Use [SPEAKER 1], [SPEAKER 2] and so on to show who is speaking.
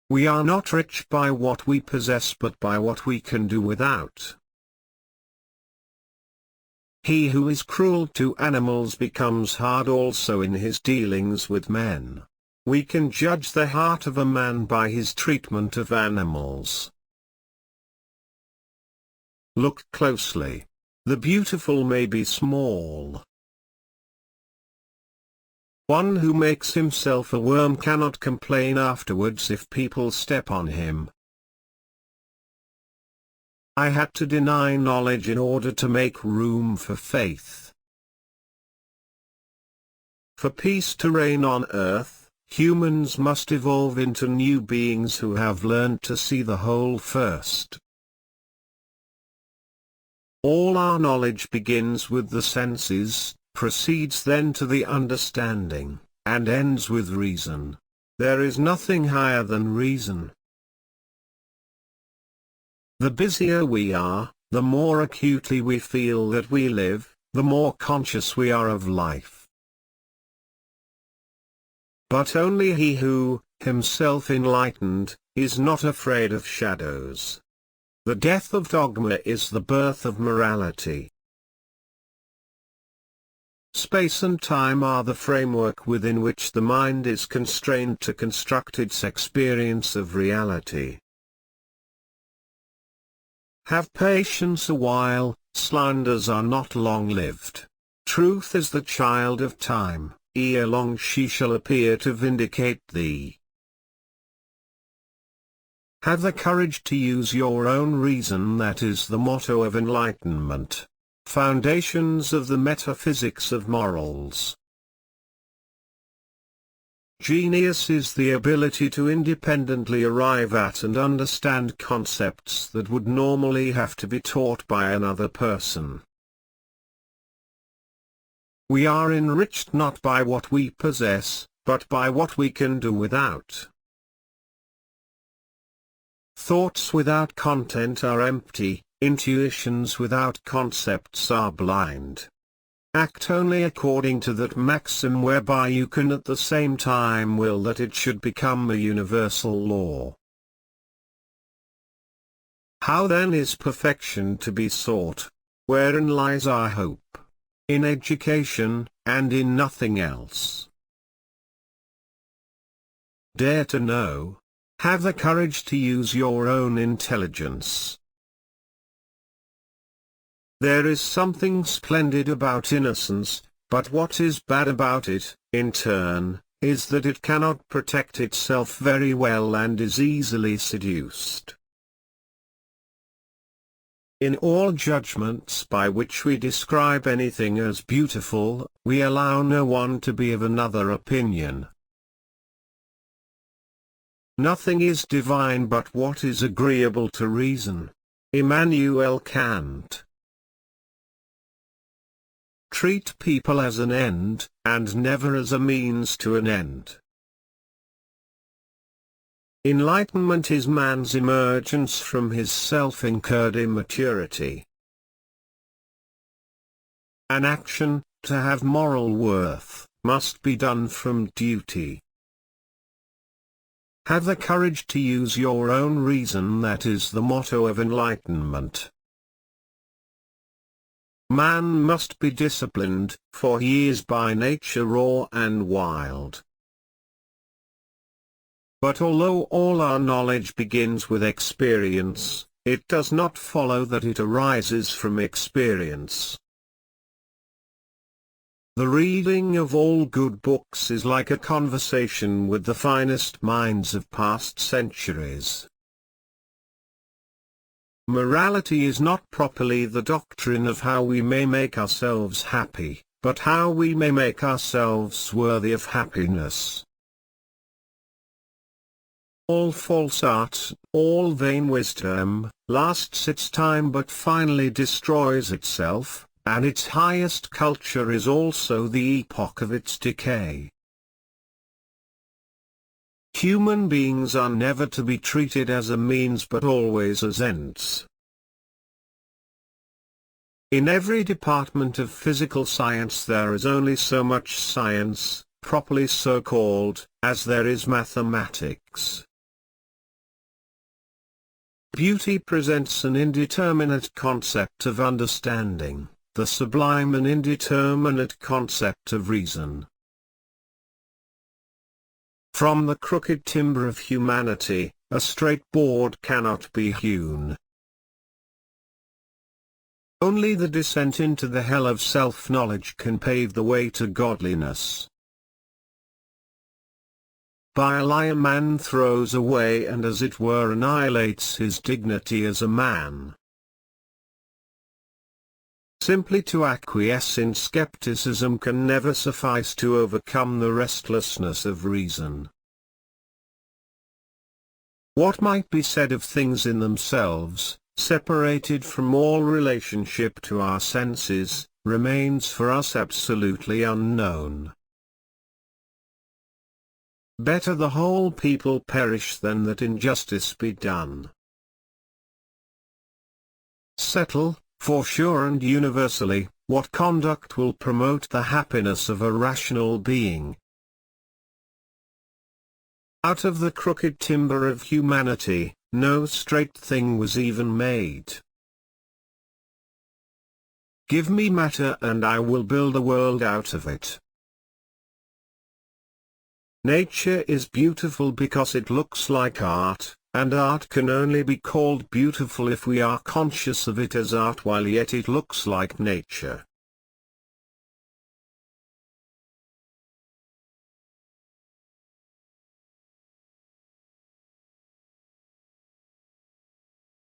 [SPEAKER 1] We are not rich by what we possess but by what we can do without. He who is cruel to animals becomes hard also in his dealings with men. We can judge the heart of a man by his treatment of animals. Look closely. The beautiful may be small. One who makes himself a worm cannot complain afterwards if people step on him. I had to deny knowledge in order to make room for faith. For peace to reign on earth, humans must evolve into new beings who have learned to see the whole first. All our knowledge begins with the senses, proceeds then to the understanding, and ends with reason. There is nothing higher than reason. The busier we are, the more acutely we feel that we live, the more conscious we are of life. But only he who, himself enlightened, is not afraid of shadows. The death of dogma is the birth of morality. Space and time are the framework within which the mind is constrained to construct its experience of reality. Have patience a while, slanders are not long-lived. Truth is the child of time, ere long she shall appear to vindicate thee. Have the courage to use your own reason, that is the motto of enlightenment. Foundations of the metaphysics of morals. Genius is the ability to independently arrive at and understand concepts that would normally have to be taught by another person. We are enriched not by what we possess, but by what we can do without. Thoughts without content are empty, intuitions without concepts are blind. Act only according to that maxim whereby you can at the same time will that it should become a universal law. How then is perfection to be sought? Wherein lies our hope? In education, and in nothing else. Dare to know. Have the courage to use your own intelligence. There is something splendid about innocence, but what is bad about it, in turn, is that it cannot protect itself very well and is easily seduced. In all judgments by which we describe anything as beautiful, we allow no one to be of another opinion. Nothing is divine but what is agreeable to reason. Immanuel Kant. Treat people as an end, and never as a means to an end. Enlightenment is man's emergence from his self-incurred immaturity. An action, to have moral worth, must be done from duty. Have the courage to use your own reason, that is the motto of enlightenment. Man must be disciplined, for he is by nature raw and wild. But although all our knowledge begins with experience, it does not follow that it arises from experience. The reading of all good books is like a conversation with the finest minds of past centuries. Morality is not properly the doctrine of how we may make ourselves happy, but how we may make ourselves worthy of happiness. All false art, all vain wisdom, lasts its time but finally destroys itself, and its highest culture is also the epoch of its decay. Human beings are never to be treated as a means but always as ends. In every department of physical science there is only so much science, properly so called, as there is mathematics. Beauty presents an indeterminate concept of understanding, the sublime an indeterminate concept of reason. From the crooked timber of humanity, a straight board cannot be hewn. Only the descent into the hell of self-knowledge can pave the way to godliness. By a lie a man throws away and as it were annihilates his dignity as a man. Simply to acquiesce in skepticism can never suffice to overcome the restlessness of reason. What might be said of things in themselves, separated from all relationship to our senses, remains for us absolutely unknown. Better the whole people perish than that injustice be done. Settle, for sure and universally, what conduct will promote the happiness of a rational being. Out of the crooked timber of humanity, no straight thing was even made. Give me matter and I will build a world out of it. Nature is beautiful because it looks like art, and art can only be called beautiful if we are conscious of it as art while yet it looks like nature.